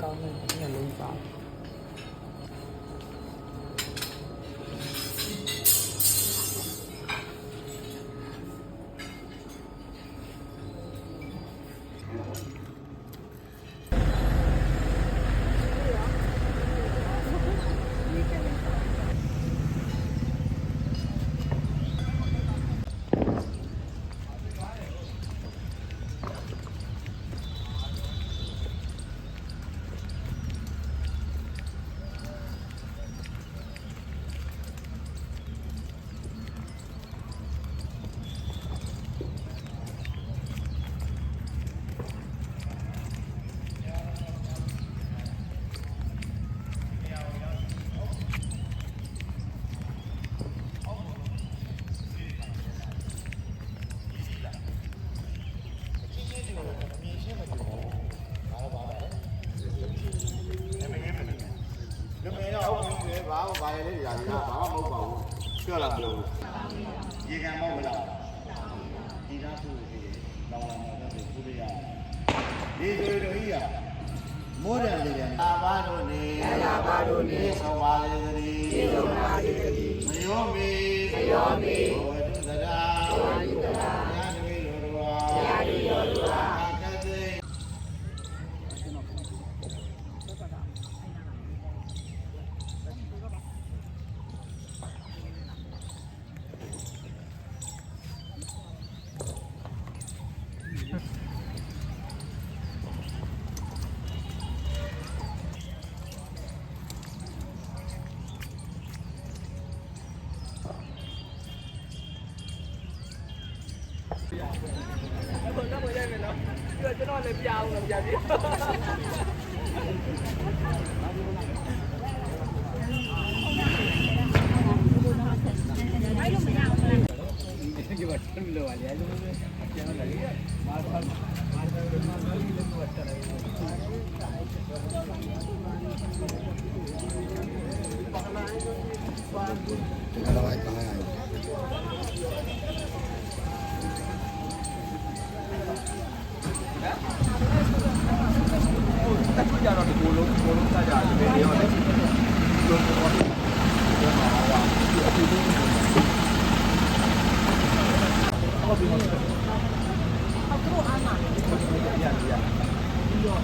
ကောင်းတယ်ညလုံးပါဘာလဲလေရာကြီးဘာမှမဟုတ်ပါဘူးပြောလာပြောရေကန်မဟုတ်လားဒီသားသူတွေတောင်းလာတော့သူတွေရဒီတွေတို့ကြီးရမိုးတယ်လေအာဘာတို့နေအာဘာတို့နေသောပါလေသတိသောပါလေသတိမယောမေဘောတုသရာဘောတုသရာညာတမေရောတော်ညာတမေရောတော်ကတ္တေတော့မရိုက်မယ်နော်ပြီးတော့ကျွန်တော်လည်းပြအောင်လို့ပြပြအဲ့လိုမရအောင်လားဒီဘာထလို့လဲအဲ့လိုပြန်လာလေမာမာလေးလည်းတော့တက်လာတယ်တက်ကြတော့ဒီကိုလုံးစားကြတယ်ဘယ်ရောလဲလုံးပေါ်တော့မှာပါအတူတူဟုတ်ပြီဟုတ်ကဲ့အားနာရပြီးတော့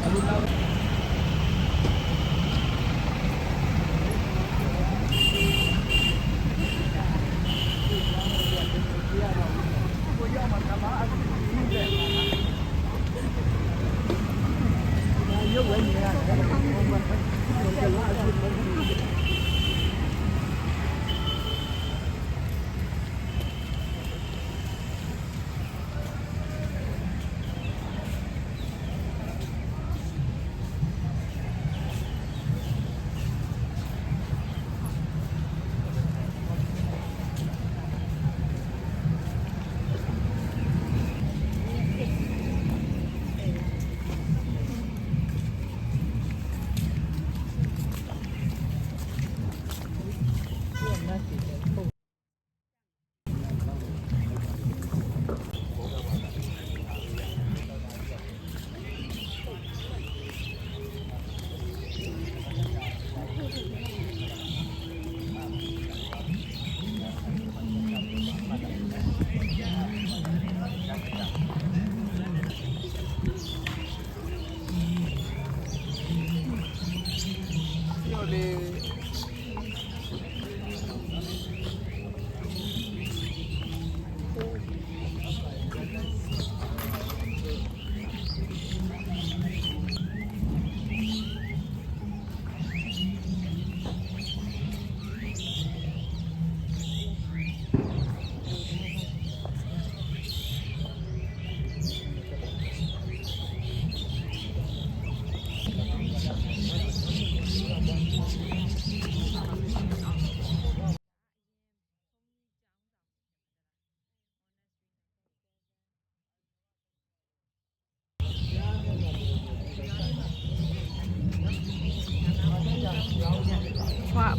အလိုလောက်ရုပ်ဝဲနေရတယ်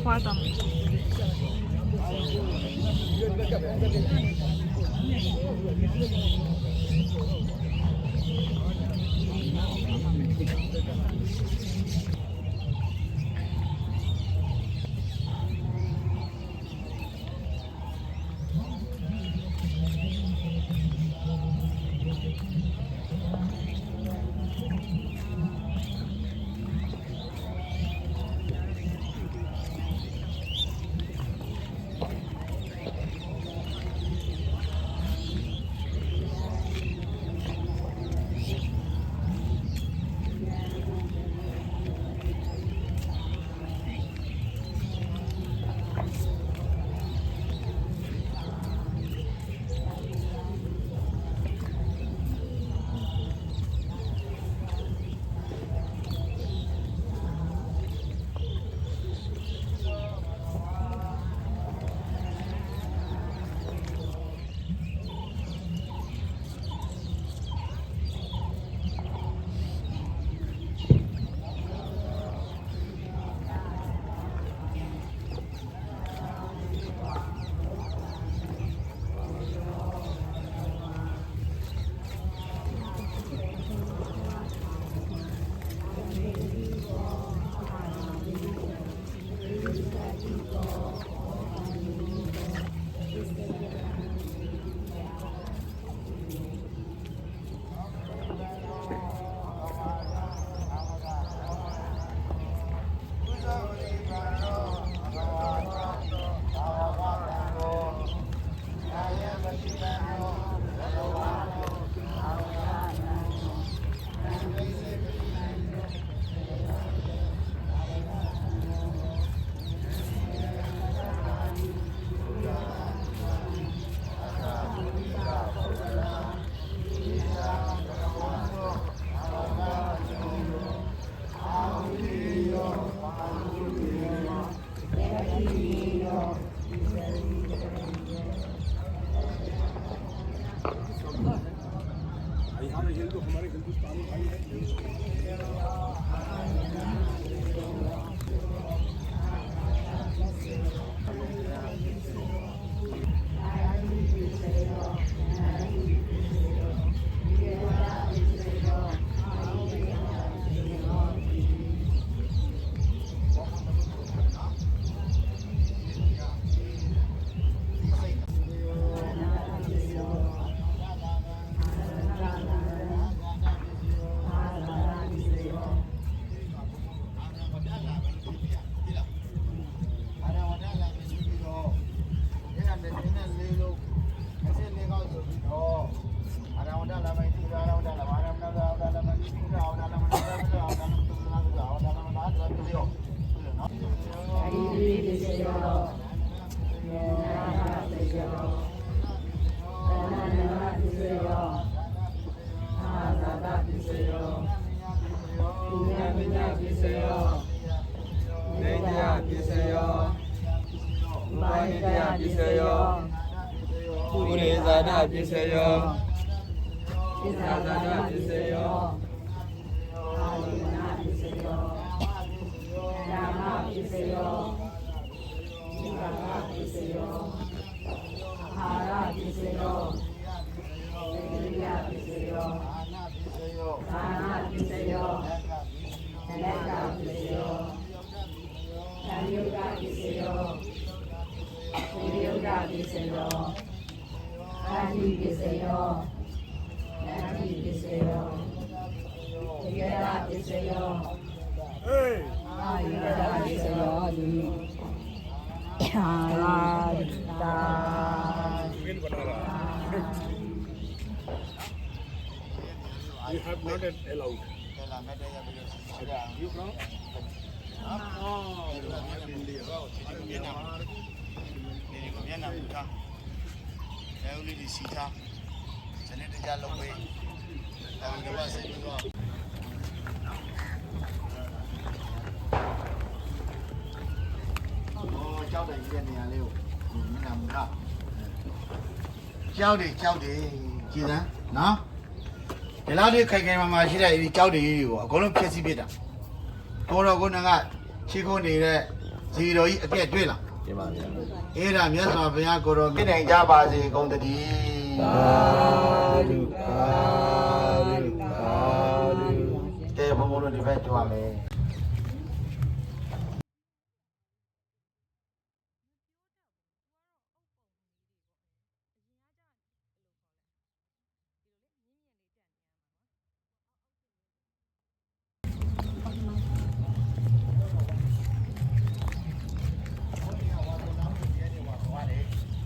花灯。You have not allowed. You from? Cháu đi, chị đó, nó. Để lao đi khai mà chỉ là cháu đi rồi, có lúc chết biết à. Cô đâu có năng à, chỉ có đi đấy, gì rồi cái chuyện là. Ê là miếng sao bây giờ cô đâu cái này cha bà gì công ty đi. တစ်ဖက်ကြွားမယ်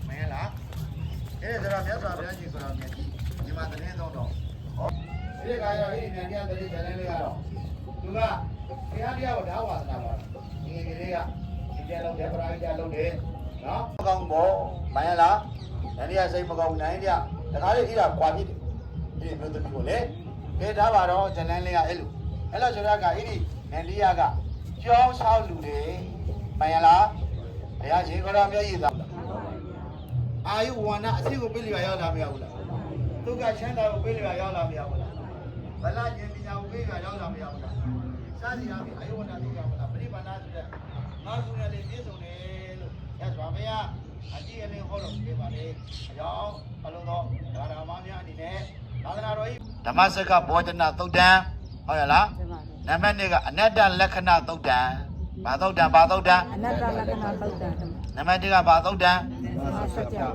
မင်းလားအဲ့ဒါမြတ်စွာဘုရားကြီးဆိုတော့မြတ်ကြီးဒီမှာတည်းတော့တော့ဟောဒီကရောအဲ့ဒီဉာဏ်တရားတည်းဉာဏ်လေးကတော့သူကဘုရားတရားကိုဓာဝါသနာပါငယ်ငယ်လေးကဒီကျလုံးတဲ့ပရာဟိတလုံးတယ်နော်မကောင်းဘောမယလားဉာဏ်တရားစိတ်မကောင်းနိုင်ကြတခါလေးကြီးတာခွာဖြစ်တယ်ဒီမျိုးသမီးကိုလေကဲထားပါတော့ဉာဏ်လေးကအဲ့လိုဆိုတော့ကအဲ့ဒီဉာဏ်တရားကကြောင်းဆောက်လူတယ်မယလားဘုရားရှင်ကိုတော်မြတ်ကြီးသာအာယုဝန္ဒအစီကိုပြိလိကရောက်လာမရဘူးလားဒုက္ခချမ်းသာကိုပြိလိကရောက်လာမရဘူးလားဗလာဉာဏ်ပညာကိုပြိလိကရောက်လာမရဘူးလားစာစီရပြီအာယုဝန္ဒသိကြမလားပရိပါဏဆိုတဲ့ငါးခုနဲ့လေးပြည့်စုံတယ်လို့ရသော်ဘုရားအကြည့်အလင်းဟောတော်ပြပါလေအကြောင်းအလုံးသောဓမ္မများအနေနဲ့သာသနာတော်ကြီးဓမ္မစကဘောဓနာသုတ်တံဟုတ်ရလားနံပါတ်2ကအနတ္တလက္ခဏသုတ်တံဘာသုတ်တံအနတ္တလက္ခဏာသုတ်တံနံပါတ်1ကဘာသုတ်တံမဟာစကြဝဠာ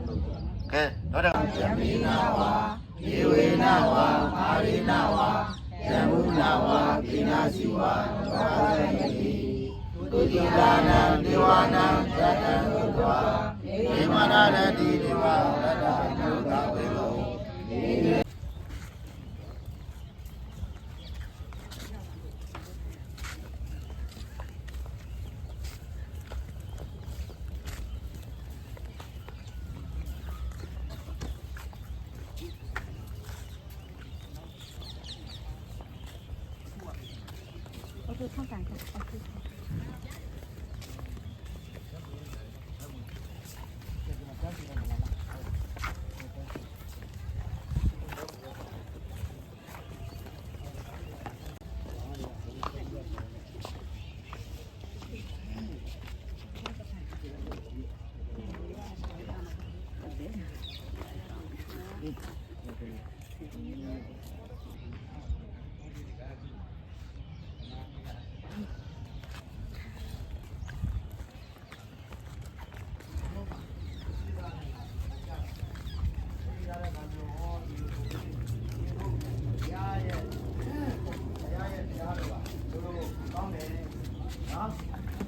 ကဲတော့ယမိနာဝါယေဝေနဝါအာရိနဝါယမုနာဝါကိနာစီဝါဘာဝရယတိဒုတိယနာဒေဝနာသတ္တံသုတ္တဝါဒေဝနာရတိဒေဝရတ္တဘုရားဝေလောOK，看感看 OK。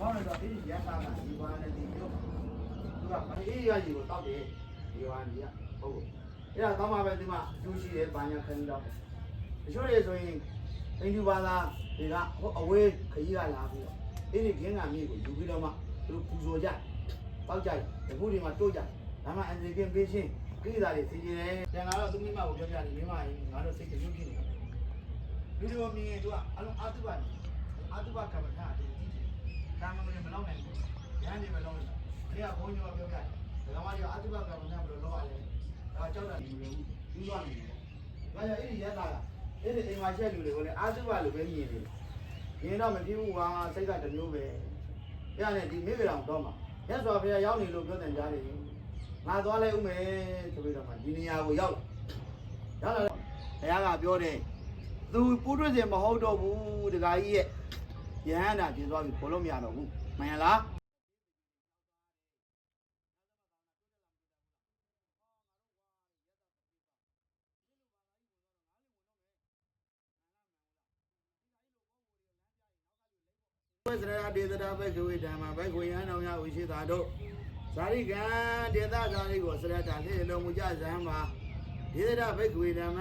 ဘောင်းတော့ဒီရတာကဒီဘာနဲ့ဒီမျိုးသူကအေးရကြီးကိုတောက်တယ်ဒီဘာကြီးကဟုတ်အဲ့ဒါကောင်းပါပဲဒီမှာကျိုးရှိတယ်ဘာညာခင်းတော့တချို့တွေဆိုရင်အိန္ဒိဘာသာတွေကဟိုအဝေးခကြီးကလာပြီးတော့အဲ့ဒီခင်းကမြေကိုယူပြီးတော့မှသူတို့ပူဇော်ကြတောက်ကြတခုတွေမှာတိုးကြဒါမှအန်ဒီကင်းပေးချင်းကိစ္စတွေသိကျင်တယ်တန်လာတော့သူမိမကိုပြောပြတယ်မိမရင်ငါတို့စိတ်ကြွဖြစ်နေတယ်လူတို့မြင်သူကအလုံးအာတုဘကမ္မထာတူကြည့်တယ်ကာမဂုဏ်မလောက်နိုင်ဘူးဉာဏ်တွေမလောက်နိုင်ဘူးဒါကဘုန်းကြီးကပြောပြတယ်ဒါမှမဟုတ်အာတုဘကမ္မထာဘယ်လိုလုပ်ရလဲဒါကြောက်တာလူတွေပြီးသွားပြီဒါကြောင့်အဲ့ဒီရတာကအဲ့ဒီအိမ်မှာချက်လူတွေကိုလည်းအာတုဘလိုပဲမြင်တယ်မြင်တော့မဖြစ်ဘူးကွာစိတ်ကတမျိုးပဲပြရတယ်ဒီမိဂရောင်တော့မှာမြတ်စွာဘုရားရောက်နေလို့ပြောတယ်ကြားတယ်ငါသွားလိုက်ဦးမယ်ဆိုပြီးတော့မှဒီနေရာကိုရောက်လာဘုရားကပြောတယ်သူပူးတွင်းစင်မဟုတ်တော့ဘူးတခါကြီးရဲ့ယဟန္တာပြင်းသွားပြီခေါ်လို့မရတော့ဘူးမှန်လားဝိသရဒေသတာဘိက္ခဝေဓမ္မဘိက္ခဝေယံတော်များဥရှိတာတို့ဇာတိကံဒေသဇာတိကိုစရတာလှည့်လုံးမူကြဇံမှာဒေသတာဘိက္ခဝေဓမ္မ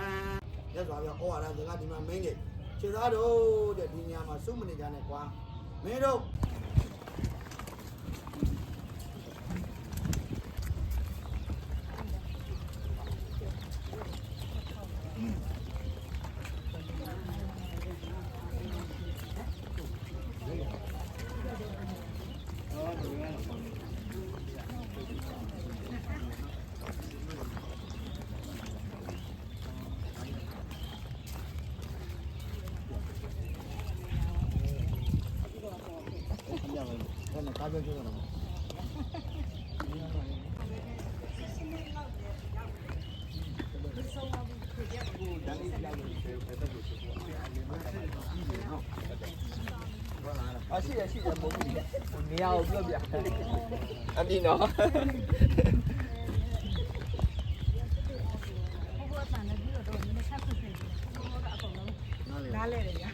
ရသော်ပြဩဝါဒစကားဒီမှာမင်းနေခြေသားတို့တဲ့ဒီညမှာစုမနေကြနဲ့ကွာမင်းတို့ကားပြောကြတော့ ရှိတယ်မဟုတ်ဘူးနေရာကိုပြောပြအပြင်တော့နားလဲတယ်ညာ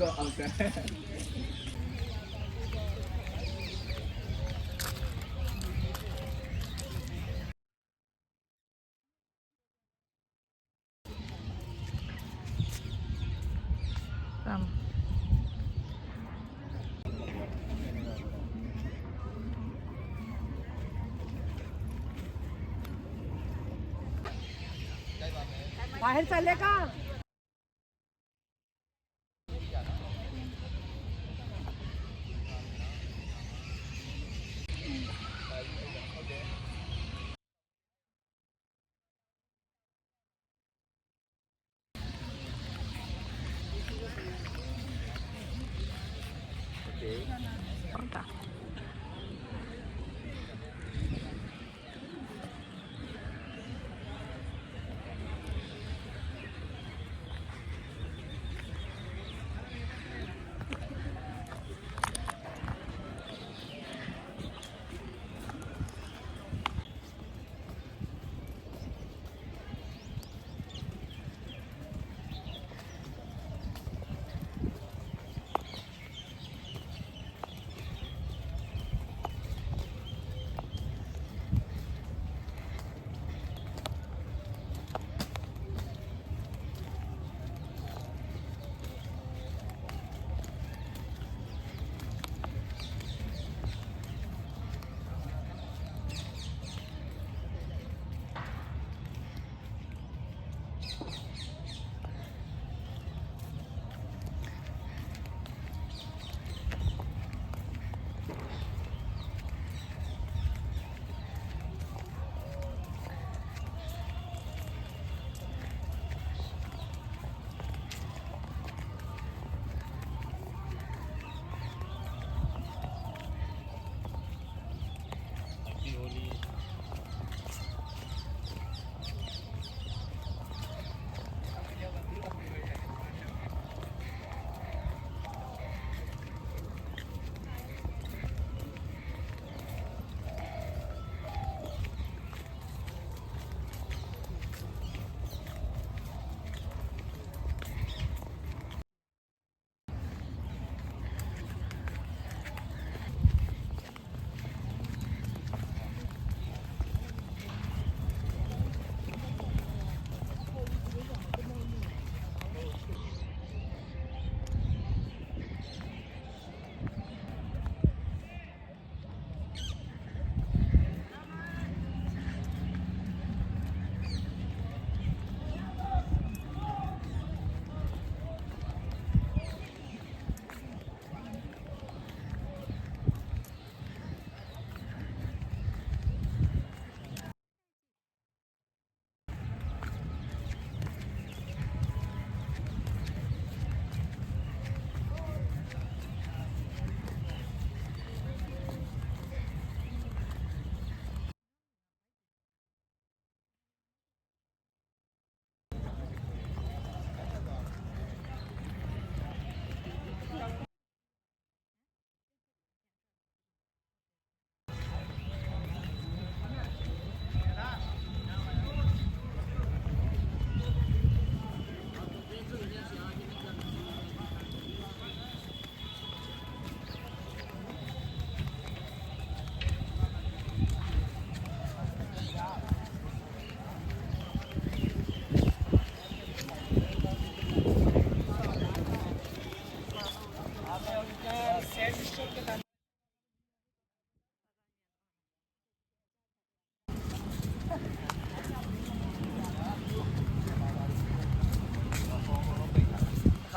တော့အောင်စမ်းबाहेर चालले का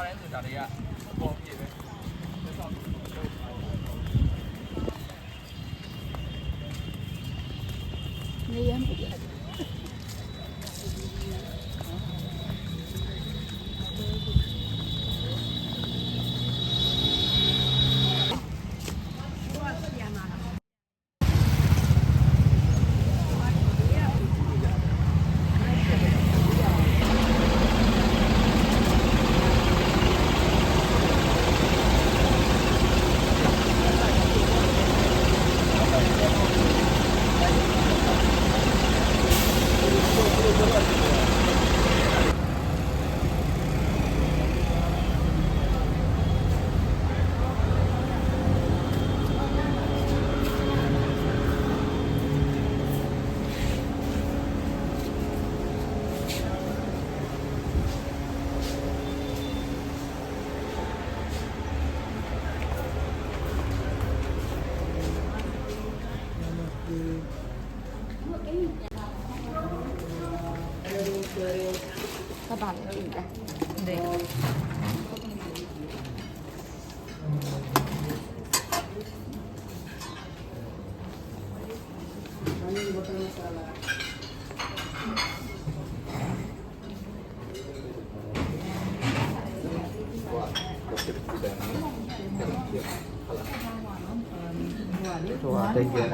တိုင်းဆိုတာတွေကအပေါ်ပြည့်ပဲ နေရမ်းပြရတယ် các bạn ơi đây 좋아 되게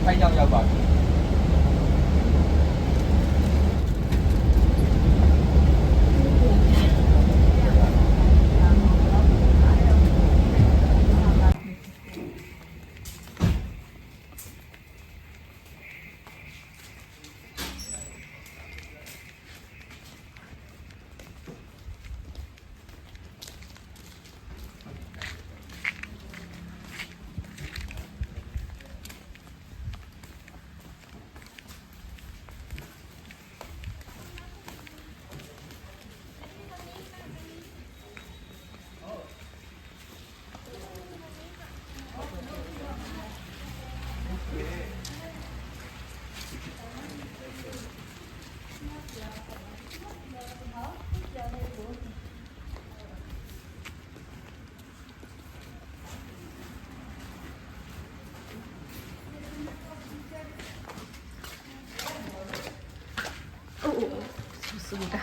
thay nhau nhau vào 좋습니다.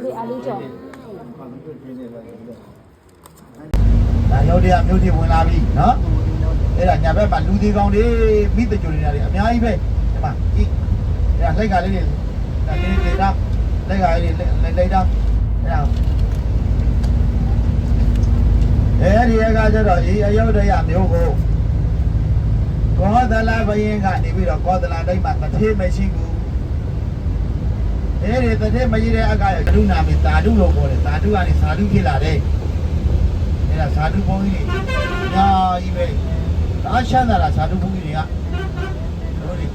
လေအားလေးကြော် ဒါရုပ်တရားမျိုးချင်းဝင်လာပြီနော် အဲ့ဒါညာဘက်မှာလူသေးကောင်းတွေမိတကြိုနေတယ်အများကြီးပဲဒီမှာဒီအဲ့ဒါလိုက်ကလေးတွေဒါလေးတွေတော့လက်ကလေးတွေလိုက်တော့အဲ့ဒီကကျတော့အယုဒ္ဓယမျိုးကိုကောသလဘယင်းကနေပြီးတော့ကောသလတိုင်းမှာတထေးမရှိဘူးအဲ့ဒီတထေးမရှိတဲ့အကရကရုဏာမီသာဓုလို့ခေါ်တယ်သာဓုကနေသာဓုဖြစ်လာတယ်အဲ့ဒါသာဓုဘုန်းကြီးတွေညာကြီးပဲအားချမ်းသာတာသာဓုဘုန်းကြီးတွေကတို့ဒီ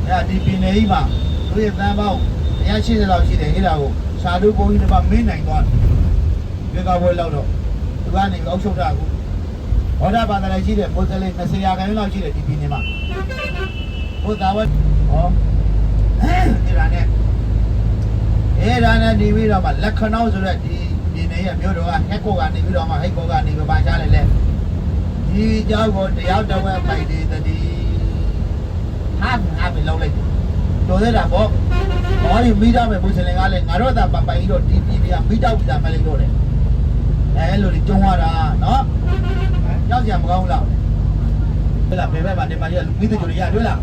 အဲ့ဒီပြည်နယ်ကြီးမှာတို့ရဲ့တန်ပေါင်း180လောက်ရှိတယ်အဲ့ဒါကိုသာဓုဘုန်းကြီးတွေကမင်းနိုင်သွားတယ်ဒီကဘွယ်လောက်တော့သူကနေအောက်ချုပ်တာကိုဟောတာပါတယ်ရှိတယ်ပိုစလေး20ရာခိုင်နှုန်းလောက်ရှိတယ်ဒီပြည်နယ်မှာဘုရားဝတ်ဟောအဲ့ဒါနဲ့ဒီပြီးတော့မှလက်ခဏောက်ဆိုတဲ့ဒီပြည်နယ်ရဲ့မြို့တော်ကဟက်ကိုကနေပြီးတော့မှဟိတ်ကိုကနေပြီးပါချလိုက်လဲဒီเจ้าကိုတရားတော်ဝဲပိုက်သေးတည်းဟာပဲလောက်လိုက်တော်သေးတာပေါ့ဘာလို့မိသားမယ်မွတ်စလင်ကလည်းငါတို့သာပိုင်တော့ဒီပြည်နယ်ကမိတောက်ပြီးသားမလိုက်တော့တယ်အဲလိုကြီးကျုံရတာနော်ကြောက်ကြမကောင်းလားတွေ့လားဘယ်ဘက်မှာဒီမှာရမိသူတွေရတွေ့လား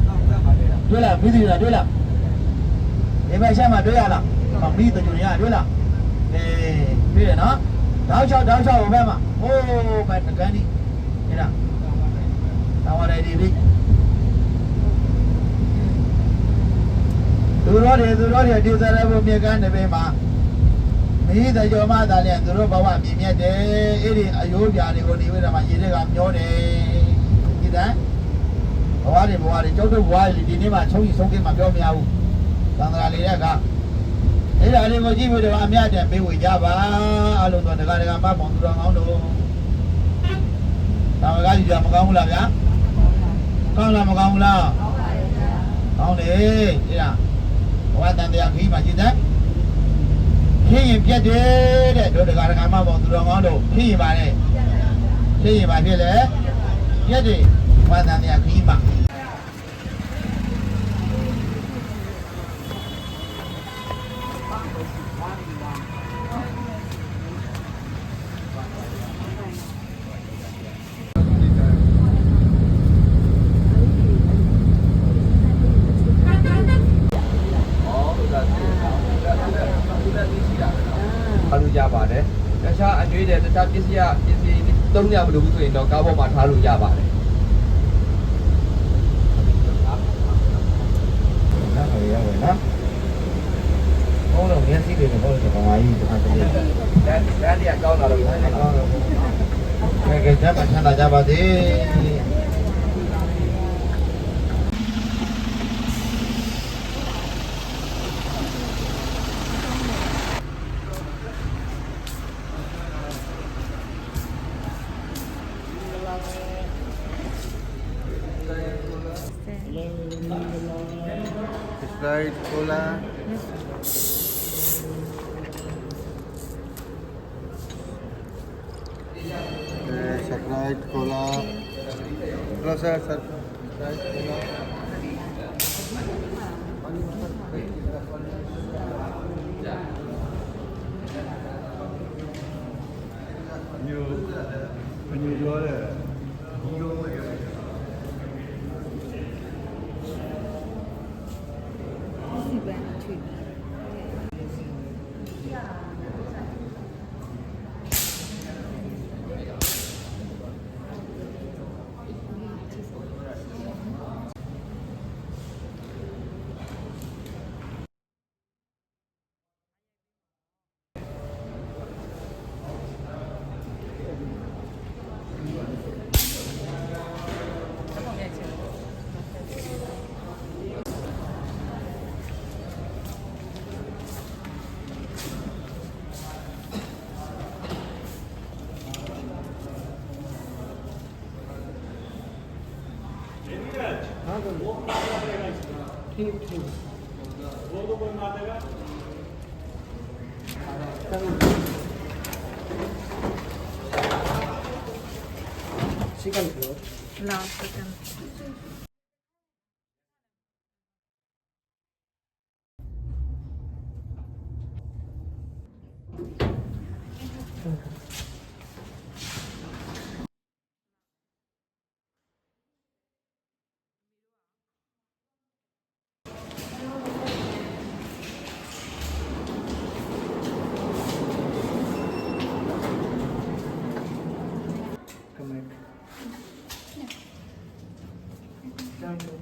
မိသူတွေတွေ့လားဒီဘက်ဆက်မှာတွေ့ရလားမိသူတွေရတွေ့လားတွေ့ရနော်တောက်ချောက်ဘယ်မှာဟိုးဘက်တကန်ဒီအဲ့ဒါတောင်းရတယ်ဒီပြီသူတို့တွေဒီစားရဖို့မြေကမ်းတဲ့ဘေးမှာမိသကြောမသားလည်းသူတို့ဘဝမြင်မြတ်တယ်အဲ့ဒီအယိုးပြာတွေကိုနေဝိဓမ္မရေတွေကမျောတယ်ဒီတိုင်းဘဝတွေကျုပ်တို့ဘဝတွေဒီနေ့မှချုံကြီးဆုံးကင်းမှပြောမရဘူးသံဃာလေးတဲ့ကအဲ့ဒါလေးကိုကြည့်ပြီးတော့အမြတ်တန်ပေးဝေကြပါအလုံးတော်တက္ကမပေါင်းသူတော်ကောင်းတို့သံဃာကြီးကမကောင်းဘူးလားဗျာကောင်းလားမကောင်းဘူးလားကောင်းတယ်အဲ့ဒါဘဝတန်တရားခီးမှကြည့်တဲ့ဖြစ်ရင်ပြတ်တယ်တဲ့တို့တရားဓမ္မပေါင်းသူတော်ကောင်းတို့ဖြစ်ရင်ပါလေဖြစ်ရင်ပါဖြစ်လေပြတ်တယ်ဝါသံတရားခီးမှာထားလို့ရပါတယ်တခြားအကျွေးတဲ့တခြားပစ္စည်းသုံးရမလို့ဘူးဆိုရင်တော့ကားပေါ်မှာထားလို့ရပါတယ်နော်ဘုန်းတော်မျက်စိတွေနဲ့ဘုန်းတော်ကမာကြီးတစ်ခါတည်းဒါတရားကောင်းတာလို့ပြောနေတော့ကဲကြပါချမ်းသာကြပါစေSprite, cola. Sprite, cola. Plus, sir. Sprite, cola. When you go there, second floor. No, second. Hey,